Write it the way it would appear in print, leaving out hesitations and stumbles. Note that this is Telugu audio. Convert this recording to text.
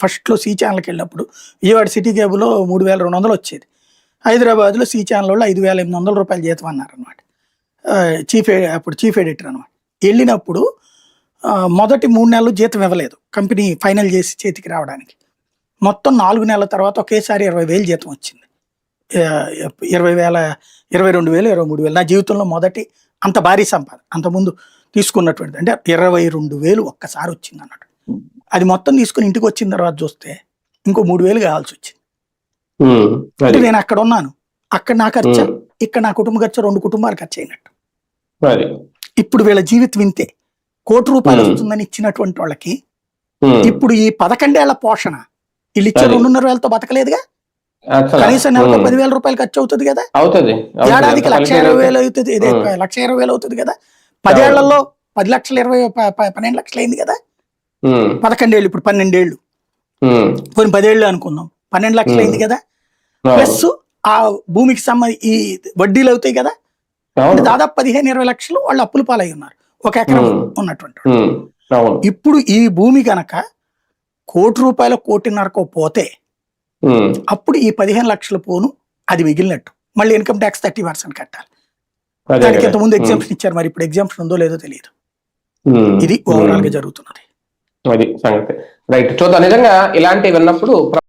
ఫస్ట్లో సి ఛానల్కి వెళ్ళినప్పుడు విజయవాడ సిటీ కేబుల్లో 3,200 వచ్చేది. హైదరాబాద్లో సి ఛానల్ వాళ్ళు 5,800 రూపాయలు జీతం అన్నారనమాట. అప్పుడు చీఫ్ ఎడిటర్ అనమాట. వెళ్ళినప్పుడు మొదటి 3 నెలలు జీతం ఇవ్వలేదు, కంపెనీ ఫైనల్ చేసి చేతికి రావడానికి. మొత్తం 4 నెలల తర్వాత ఒకేసారి 20,000 జీతం వచ్చింది. 20,000, 22,000, 23,000. నా జీవితంలో మొదటి అంత భారీ సంపాదన. అంతకుముందు తీసుకున్నటువంటిది అంటే 22,000 ఒక్కసారి వచ్చింది అన్నట్టు. అది మొత్తం తీసుకుని ఇంటికి వచ్చిన తర్వాత చూస్తే ఇంకో 3,000 కావాల్సి వచ్చింది. అంటే నేను అక్కడ ఉన్నాను, అక్కడ నా ఖర్చు, ఇక్కడ నా కుటుంబ ఖర్చు, 2 కుటుంబాలు ఖర్చు అయినట్టు. ఇప్పుడు వీళ్ళ జీవితం వింతే. ₹1,00,00,000 వస్తుందని ఇచ్చినటువంటి వాళ్ళకి ఇప్పుడు ఈ 11 ఏళ్ల పోషణ వీళ్ళు ఇచ్చే 2,500,000తో బతకలేదుగా. కనీసం నెలకు 10,000 రూపాయలు ఖర్చు అవుతుంది కదా, ఏడాదికి 1,20,000 అవుతుంది, 1,20,000 అవుతుంది కదా. 10 ఏళ్లలో 10 లక్షలు 12 లక్షలు అయింది కదా. 11 ఏళ్ళు, ఇప్పుడు 12 ఏళ్ళు, కొన్ని 10 ఏళ్ళు అనుకుందాం, 12 లక్షలు అయింది కదా. ప్లస్ ఆ భూమికి ఈ వడ్డీలు అవుతాయి కదా. దాదాపు 15-20 లక్షలు వాళ్ళు అప్పుల పాలై ఉన్నారు, 1 ఎకరం ఉన్నటువంటి. ఇప్పుడు ఈ భూమి కనుక ₹1,00,00,000 1,50,00,000 పోతే అప్పుడు ఈ 15 లక్షల పోను అది మిగిలినట్టు. మళ్ళీ ఇన్కమ్ ట్యాక్స్ 30% కట్టాలి. దానికి ఇంతకుముందు ఎగ్జామ్షన్ ఇచ్చారు, మరి ఇప్పుడు ఎగ్జామ్షన్ ఉందో లేదో తెలియదు. ఇది ఓవరాల్ గా జరుగుతున్నది. అది సంగతి. రైట్, చూద్దాం. నిజంగా ఇలాంటివి విన్నప్పుడు